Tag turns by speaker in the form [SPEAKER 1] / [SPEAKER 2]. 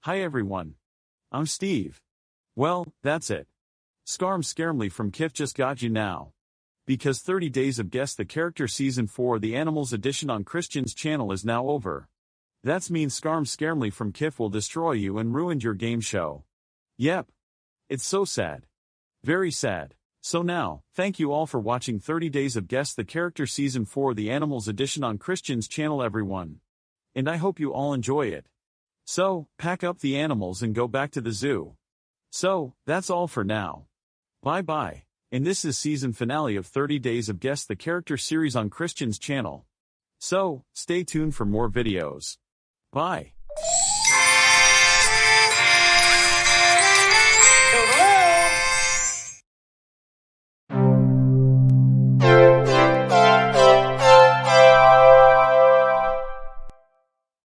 [SPEAKER 1] Hi everyone. I'm Steve. Well, that's it. Scarmly from Kif just got you now. Because 30 Days of Guess the Character Season 4 The Animals edition on Christian's channel is now over. That means Scarmly from Kif will destroy you and ruin your game show. Yep. It's so sad. Very sad. So now, thank you all for watching 30 Days of Guess the Character Season 4 The Animals edition on Christian's channel everyone. And I hope you all enjoy it. So, pack up the animals and go back to the zoo. So, that's all for now. Bye-bye. And this is season finale of 30 Days of Guess the Character series on Christian's channel. So, stay tuned for more videos. Bye.